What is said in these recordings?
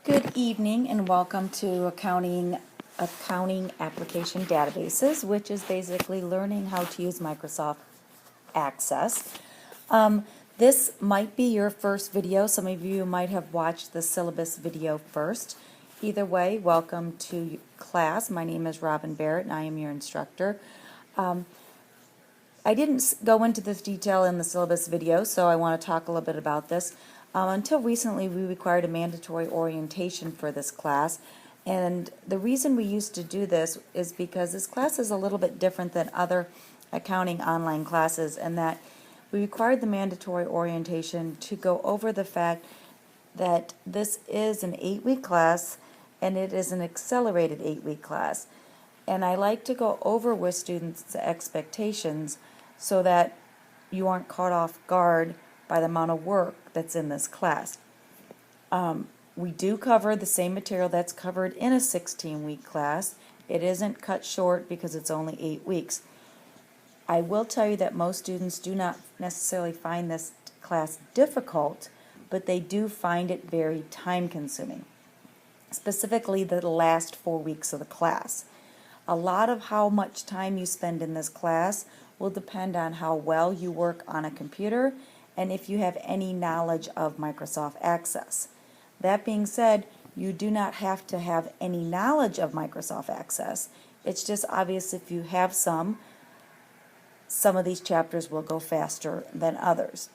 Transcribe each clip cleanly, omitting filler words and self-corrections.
Good evening and welcome to accounting application databases, which is basically learning how to use Microsoft Access. This might be your first video. Some of you might have watched the syllabus video first. Either way, welcome to class. My name is Robin Barrett and I am your instructor. I didn't go into this detail in the syllabus video, so I want to talk a little bit about this. Until recently, we required a mandatory orientation for this class, and the reason we used to do this is because this class is a little bit different than other accounting online classes, and that we required the mandatory orientation to go over the fact that this is an 8-week class and it is an accelerated 8-week class. And I like to go over with students the expectations so that you aren't caught off guard by the amount of work that's in this class. We do cover the same material that's covered in a 16-week class. It isn't cut short because it's only 8 weeks. I will tell you that most students do not necessarily find this class difficult, but they do find it very time-consuming, specifically the last 4 weeks of the class. A lot of how much time you spend in this class will depend on how well you work on a computer and if you have any knowledge of Microsoft Access. That being said, you do not have to have any knowledge of Microsoft Access. It's just obvious if you have some of these chapters will go faster than others.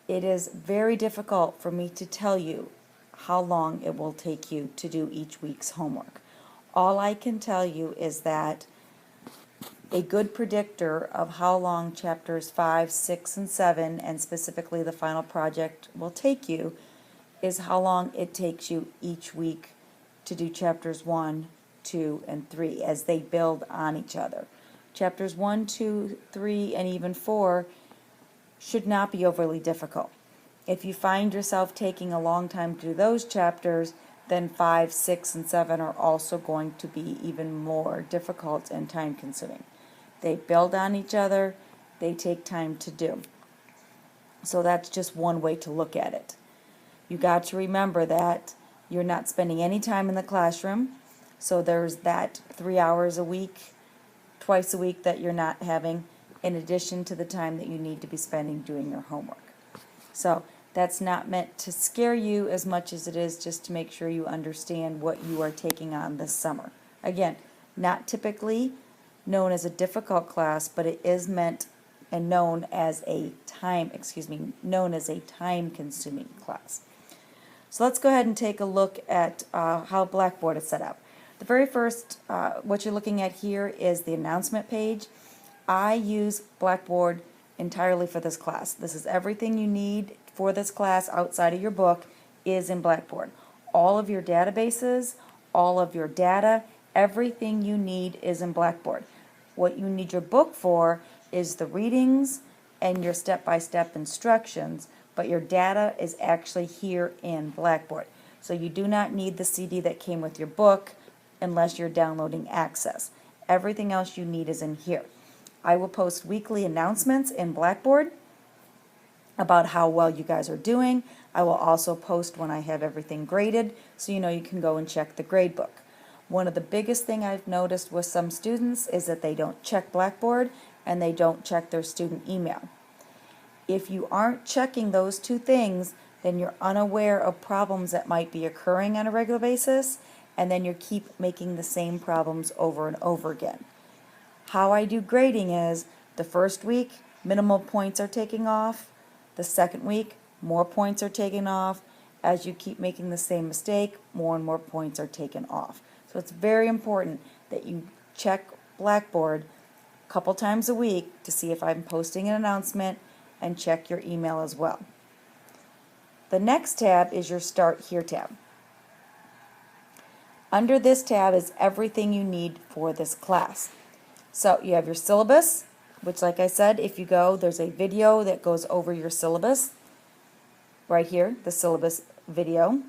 It is very difficult for me to tell you how long it will take you to do each week's homework. All I can tell you is that a good predictor of how long chapters 5, 6, and 7, and specifically the final project, will take you is how long it takes you each week to do chapters 1, 2, and 3 as they build on each other. Chapters 1, 2, 3, and even 4 should not be overly difficult. If you find yourself taking a long time to do those chapters, then 5, 6, and 7 are also going to be even more difficult and time-consuming. They build on each other, they take time to do. So that's just one way to look at it. You got to remember that you're not spending any time in the classroom, so there's that 3 hours a week, twice a week that you're not having, in addition to the time that you need to be spending doing your homework. So that's not meant to scare you as much as it is just to make sure you understand what you are taking on this summer. Again, not typically known as a difficult class, but it is meant and known as a time-consuming class. So let's go ahead and take a look at how Blackboard is set up. The very first, what you're looking at here is the announcement page. I use Blackboard entirely for this class. This is everything you need for this class outside of your book is in Blackboard. All of your databases, all of your data, everything you need is in Blackboard. What you need your book for is the readings and your step-by-step instructions, but your data is actually here in Blackboard. So you do not need the CD that came with your book unless you're downloading Access. Everything else you need is in here. I will post weekly announcements in Blackboard about how well you guys are doing. I will also post when I have everything graded, so you know you can go and check the grade book. One of the biggest thing I've noticed with some students is that they don't check Blackboard and they don't check their student email. If you aren't checking those two things, then you're unaware of problems that might be occurring on a regular basis, and then you keep making the same problems over and over again. How I do grading is the first week, minimal points are taken off. The second week, more points are taken off. As you keep making the same mistake, more and more points are taken off. So it's very important that you check Blackboard a couple times a week to see if I'm posting an announcement, and check your email as well. The next tab is your Start Here tab. Under this tab is everything you need for this class. So you have your syllabus, which, like I said, if you go, there's a video that goes over your syllabus. Right here, the syllabus video.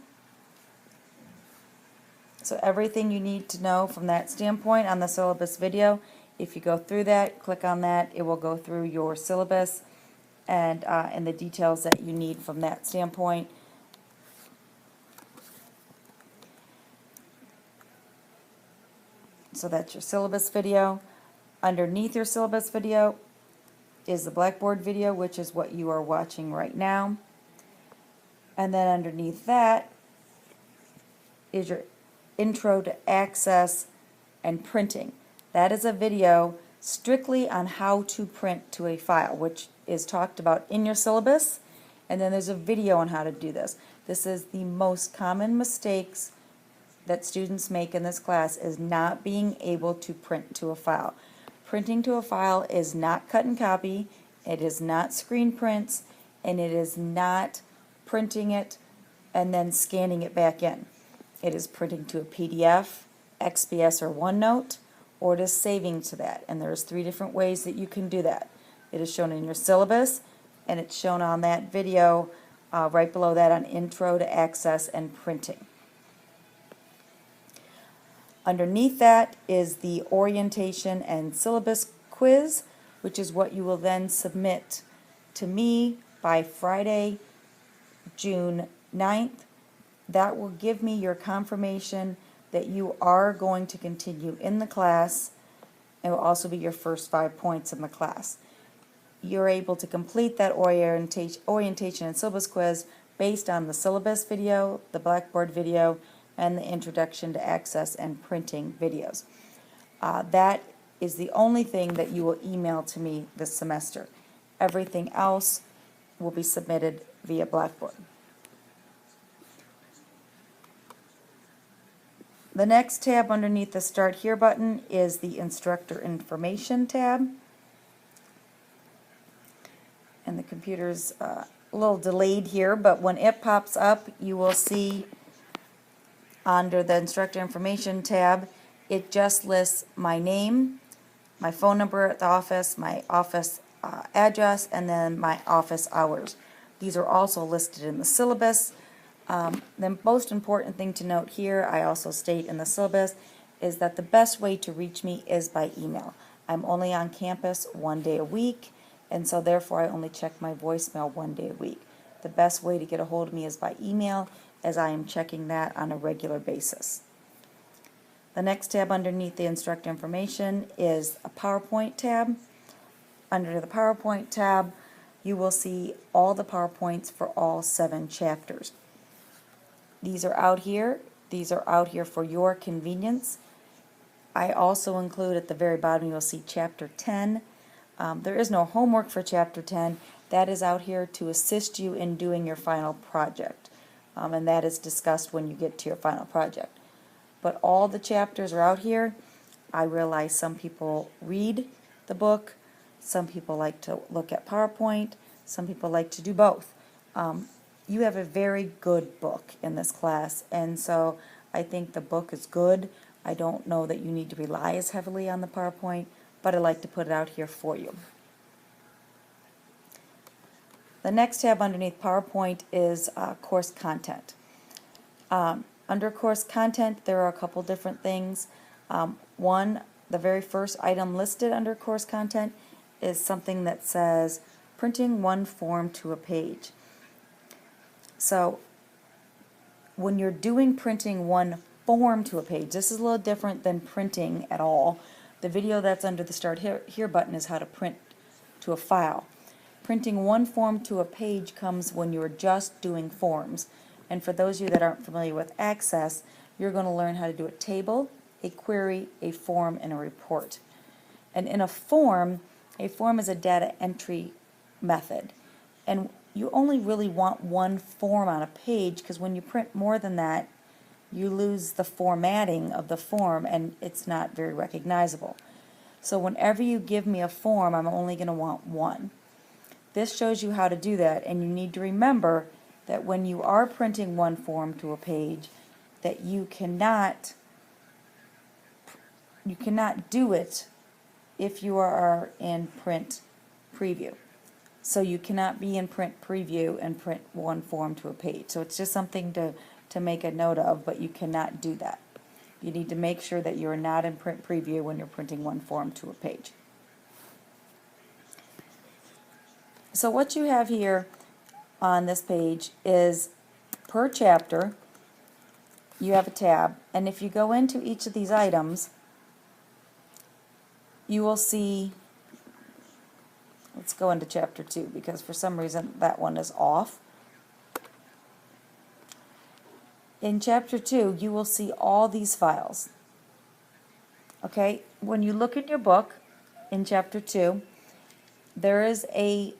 So everything you need to know from that standpoint on the syllabus video, if you go through that, click on that, it will go through your syllabus and the details that you need from that standpoint. So that's your syllabus video. Underneath your syllabus video is the Blackboard video, which is what you are watching right now. And then underneath that is your Intro to Access and Printing. That is a video strictly on how to print to a file, which is talked about in your syllabus, and then there's a video on how to do this. This is the most common mistakes that students make in this class, is not being able to print to a file. Printing to a file is not cut and copy, it is not screen prints, and it is not printing it and then scanning it back in. It is printing to a PDF, XPS, or OneNote, or it is saving to that. And there's 3 different ways that you can do that. It is shown in your syllabus, and it's shown on that video right below that on Intro to Access and Printing. Underneath that is the orientation and syllabus quiz, which is what you will then submit to me by Friday, June 9th. That will give me your confirmation that you are going to continue in the class. It will also be your first 5 points in the class. You're able to complete that orientation and syllabus quiz based on the syllabus video, the Blackboard video, and the Introduction to Access and Printing videos. That is the only thing that you will email to me this semester. Everything else will be submitted via Blackboard. The next tab underneath the Start Here button is the Instructor Information tab. And the computer's a little delayed here, but when it pops up, you will see under the Instructor Information tab, it just lists my name, my phone number at the office, my office address, and then my office hours. These are also listed in the syllabus. The most important thing to note here, I also state in the syllabus, is that the best way to reach me is by email. I'm only on campus 1 day a week, and so therefore I only check my voicemail 1 day a week. The best way to get a hold of me is by email, as I am checking that on a regular basis. The next tab underneath the Instructor Information is a PowerPoint tab. Under the PowerPoint tab, you will see all the PowerPoints for all 7 chapters. These are out here. These are out here for your convenience. I also include at the very bottom, you'll see Chapter 10. There is no homework for Chapter 10. That is out here to assist you in doing your final project. And that is discussed when you get to your final project. But all the chapters are out here. I realize some people read the book, some people like to look at PowerPoint, some people like to do both. You have a very good book in this class, and so I think the book is good. I don't know that you need to rely as heavily on the PowerPoint, but I like to put it out here for you. The next tab underneath PowerPoint is course content. Under course content, there are a couple different things. One, the very first item listed under course content is something that says printing one form to a page. So when you're doing printing one form to a page, this is a little different than printing at all. The video that's under the Start Here button is how to print to a file. Printing one form to a page comes when you're just doing forms. And for those of you that aren't familiar with Access, you're going to learn how to do a table, a query, a form, and a report. And in a form is a data entry method. And you only really want one form on a page, because when you print more than that, you lose the formatting of the form and it's not very recognizable. So whenever you give me a form, I'm only going to want one. This shows you how to do that, and you need to remember that when you are printing one form to a page, that you cannot do it if you are in print preview. So you cannot be in print preview and print one form to a page. So it's just something to make a note of, but you cannot do that. You need to make sure that you are not in print preview when you're printing one form to a page. So what you have here on this page is per chapter, you have a tab, and if you go into each of these items, you will see, let's go into chapter 2 because for some reason that one is off. In chapter 2, you will see all these files. Okay, when you look at your book in chapter 2, there is a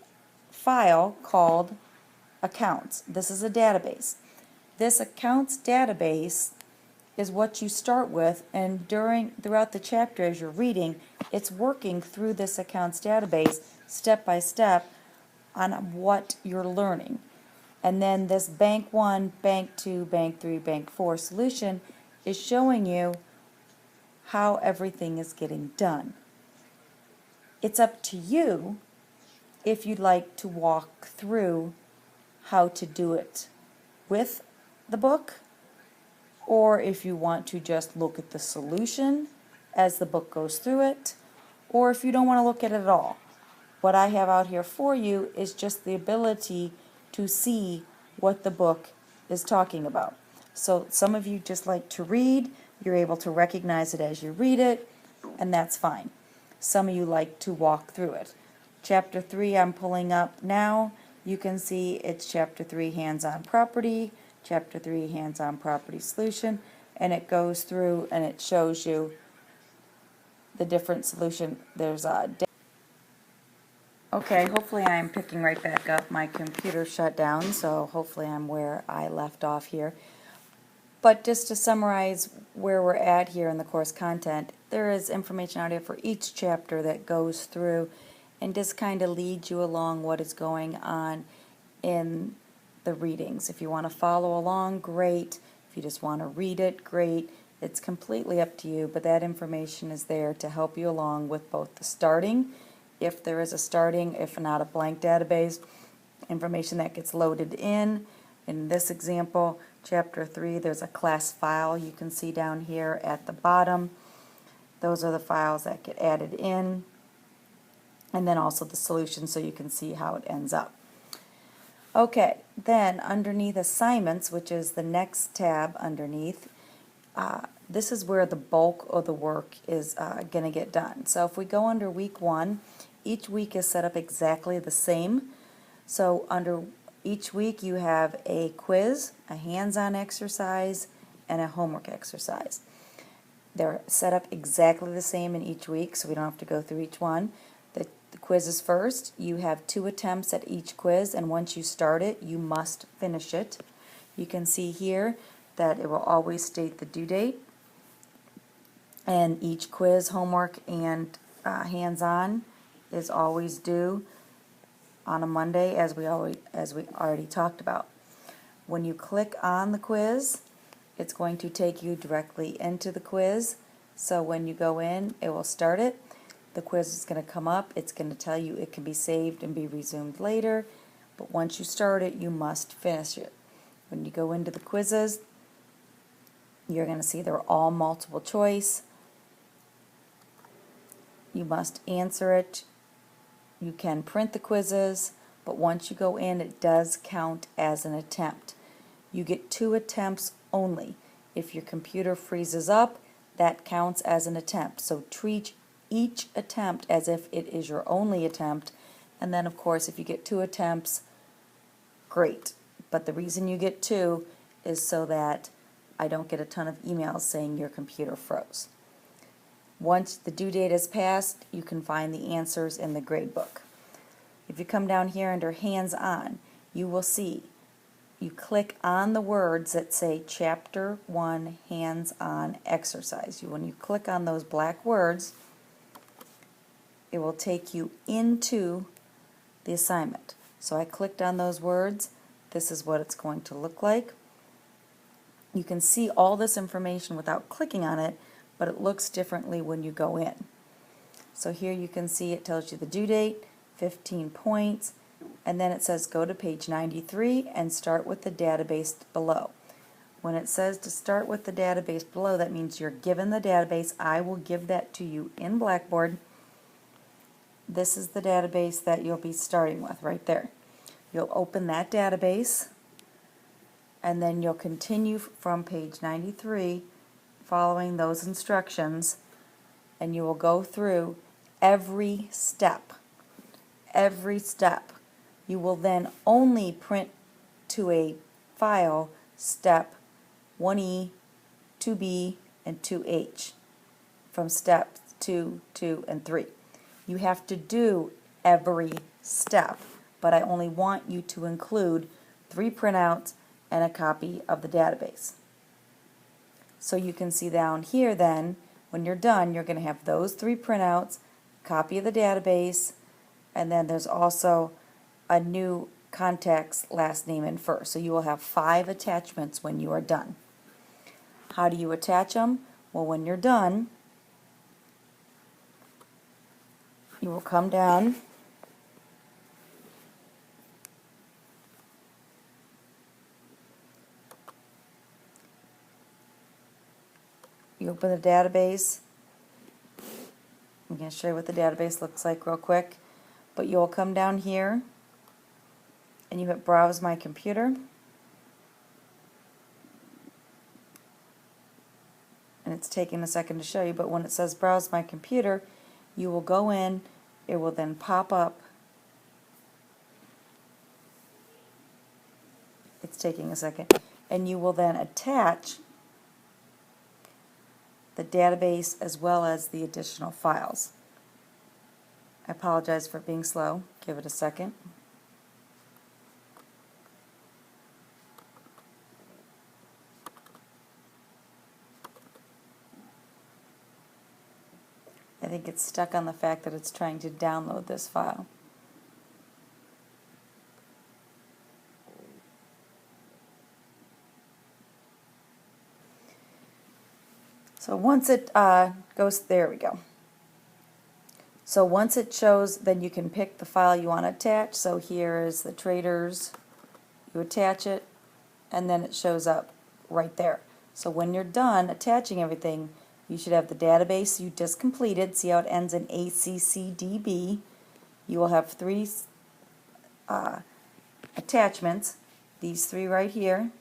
file called accounts. This is a database. This accounts database is what you start with, and throughout the chapter as you're reading, it's working through this accounts database step by step on what you're learning. And then this Bank 1, Bank 2, Bank 3, Bank 4 solution is showing you how everything is getting done. It's up to you if you'd like to walk through how to do it with the book, or if you want to just look at the solution as the book goes through it, or if you don't want to look at it at all. What I have out here for you is just the ability to see what the book is talking about. So some of you just like to read, you're able to recognize it as you read it, and that's fine. Some of you like to walk through it. Chapter 3 I'm pulling up now. You can see it's Chapter 3 Hands-on Property, Chapter 3 Hands-on Property Solution, and it goes through and it shows you the different solution. There's a Okay, hopefully I'm picking right back up. My computer shut down, so hopefully I'm where I left off here. But just to summarize where we're at here in the course content, there is information out here for each chapter that goes through and just kind of leads you along what is going on in the readings. If you want to follow along, great. If you just want to read it, great. It's completely up to you, but that information is there to help you along with both the starting, if there is a starting, if not a blank database, information that gets loaded in. In this example, Chapter 3, there's a class file you can see down here at the bottom. Those are the files that get added in. And then also the solution so you can see how it ends up. Okay, then underneath assignments, which is the next tab underneath, this is where the bulk of the work is going to get done. So if we go under week 1, each week is set up exactly the same. So under each week you have a quiz, a hands-on exercise, and a homework exercise. They're set up exactly the same in each week, so we don't have to go through each one. The quiz is first. You have 2 attempts at each quiz, and once you start it, you must finish it. You can see here that it will always state the due date, and each quiz, homework, and hands-on is always due on a Monday, as we already talked about. When you click on the quiz, it's going to take you directly into the quiz. So when you go in, it will start it. The quiz is going to come up. It's going to tell you it can be saved and be resumed later. But once you start it, you must finish it. When you go into the quizzes, you're going to see they're all multiple choice. You must answer it. You can print the quizzes, but once you go in, it does count as an attempt. You get 2 attempts only. If your computer freezes up, that counts as an attempt. So treat each attempt as if it is your only attempt. And then, of course, if you get 2 attempts, great. But the reason you get 2 is so that I don't get a ton of emails saying your computer froze. Once the due date is passed, you can find the answers in the grade book. If you come down here under hands-on, you will see you click on the words that say Chapter 1 hands-on exercise. When you click on those black words, it will take you into the assignment. So I clicked on those words. This is what it's going to look like. You can see all this information without clicking on it, but it looks differently when you go in. So here you can see it tells you the due date, 15 points, and then it says go to page 93 and start with the database below. When it says to start with the database below, that means you're given the database. I will give that to you in Blackboard. This is the database that you'll be starting with right there. You'll open that database, and then you'll continue from page 93 following those instructions, and you will go through every step. Every step. You will then only print to a file step 1E, 2B, and 2H from steps 2, 2, and 3. You have to do every step, but I only want you to include 3 printouts and a copy of the database. So you can see down here then, when you're done, you're going to have those 3 printouts, copy of the database, and then there's also a new contact's last name and first. So you will have 5 attachments when you are done. How do you attach them? Well, when you're done, you will come down you open the database. I'm going to show you what the database looks like real quick, but you'll come down here and you hit Browse My Computer, and it's taking a second to show you, but when it says Browse My Computer, you will go in, it will then pop up. It's taking a second, and you will then attach the database as well as the additional files. I apologize for being slow. Give it a second. I think it's stuck on the fact that it's trying to download this file. So once it goes, there we go. So once it shows, then you can pick the file you want to attach. So here is the traders. You attach it, and then it shows up right there. So when you're done attaching everything, you should have the database you just completed. See how it ends in ACCDB. You will have 3 attachments. These 3 right here.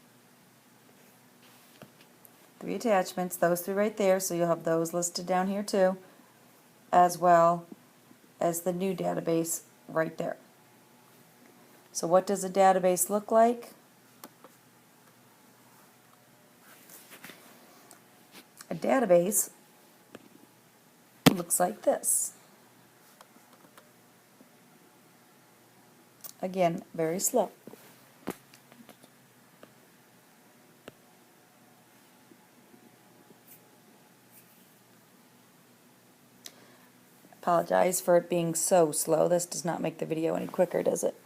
3 attachments, those 3 right there, so you'll have those listed down here too, as well as the new database right there. So what does a database look like? A database looks like this. Again, very slow. Apologize for it being so slow. This does not make the video any quicker, does it?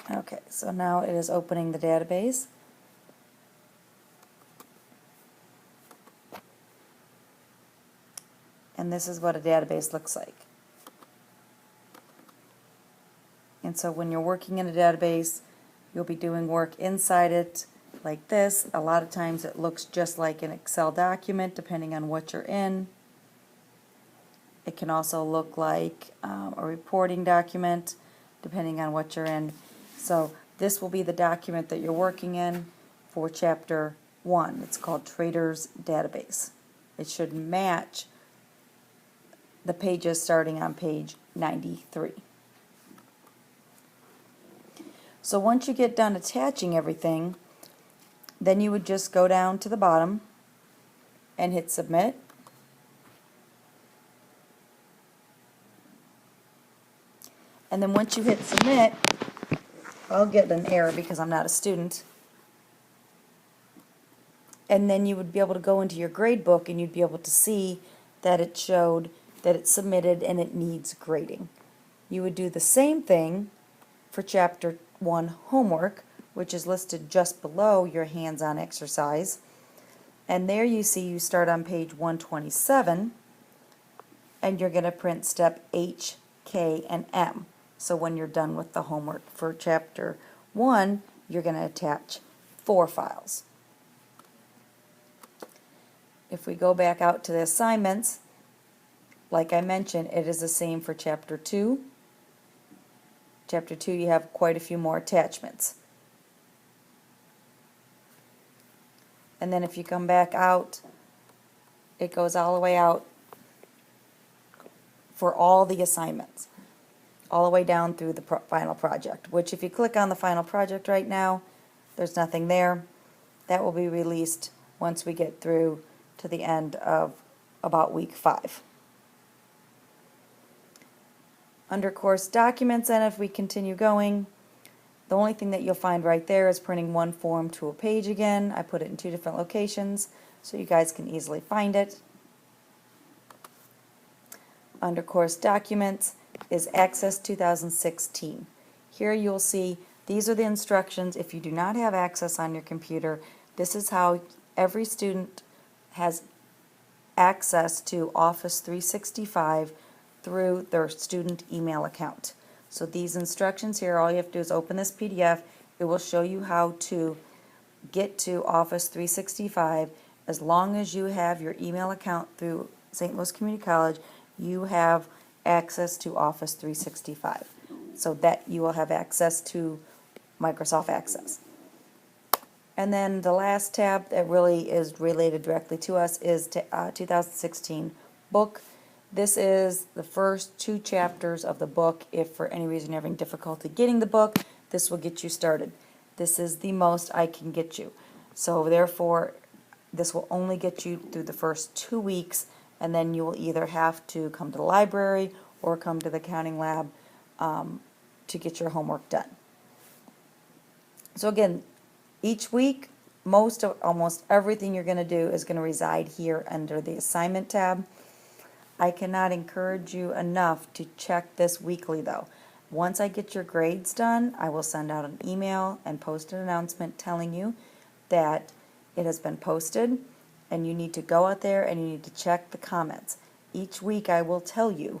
Okay, so now it is opening the database. And this is what a database looks like. And so when you're working in a database, you'll be doing work inside it like this. A lot of times it looks just like an Excel document depending on what you're in. It can also look like a reporting document depending on what you're in. So this will be the document that you're working in for Chapter 1. It's called Traders Database. It should match the pages starting on page 93. So once you get done attaching everything, then you would just go down to the bottom and hit Submit. And then once you hit Submit, I'll get an error because I'm not a student. And then you would be able to go into your grade book and you'd be able to see that it showed that it's submitted and it needs grading. You would do the same thing for Chapter 1 homework, which is listed just below your hands-on exercise. And there you see you start on page 127 and you're going to print step H, K, and M. So when you're done with the homework for Chapter 1, you're going to attach 4 files. If we go back out to the assignments, like I mentioned, it is the same for Chapter 2. Chapter 2, you have quite a few more attachments. and then if you come back out, it goes all the way out for all the assignments, all the way down through the final project, which if you click on the final project right now, there's nothing there. That will be released once we get through to the end of about week 5. Under course documents, and if we continue going, the only thing that you'll find right there is printing one form to a page again. I put it in 2 different locations so you guys can easily find it. Under course documents is Access 2016. Here you'll see these are the instructions. If you do not have access on your computer, this is how every student has access to Office 365 through their student email account. So these instructions here, all you have to do is open this PDF. It will show you how to get to Office 365. As long as you have your email account through St. Louis Community College, you have access to Office 365. So that you will have access to Microsoft Access. And then the last tab that really is related directly to us is 2016 book. This is the first 2 chapters of the book. If for any reason you're having difficulty getting the book, this will get you started. This is the most I can get you. So therefore, this will only get you through the first 2 weeks, and then you will either have to come to the library or come to the accounting lab to get your homework done. So again, each week, almost everything you're going to do is going to reside here under the assignment tab. I cannot encourage you enough to check this weekly though. Once I get your grades done, I will send out an email and post an announcement telling you that it has been posted, and you need to go out there and you need to check the comments. Each week I will tell you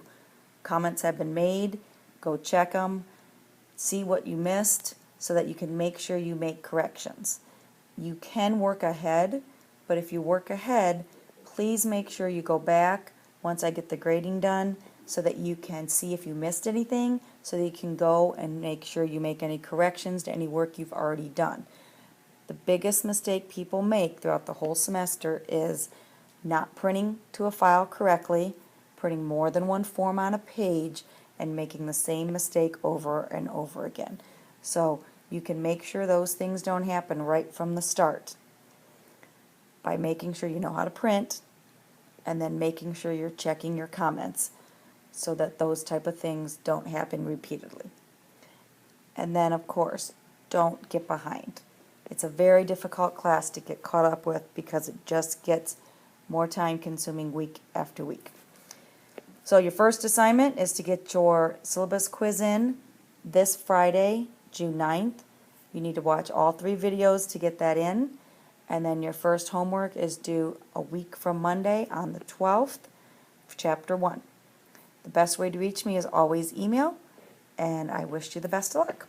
comments have been made, go check them, see what you missed so that you can make sure you make corrections. You can work ahead, but if you work ahead, please make sure you go back once I get the grading done so that you can see if you missed anything, so that you can go and make sure you make any corrections to any work you've already done. The biggest mistake people make throughout the whole semester is not printing to a file correctly, printing more than one form on a page, and making the same mistake over and over again. So you can make sure those things don't happen right from the start by making sure you know how to print, and then making sure you're checking your comments so that those type of things don't happen repeatedly. And then, of course, don't get behind. It's a very difficult class to get caught up with because it just gets more time consuming week after week. So your first assignment is to get your syllabus quiz in this Friday, June 9th. You need to watch all 3 videos to get that in. And then your first homework is due a week from Monday on the 12th, Chapter 1. The best way to reach me is always email, and I wish you the best of luck.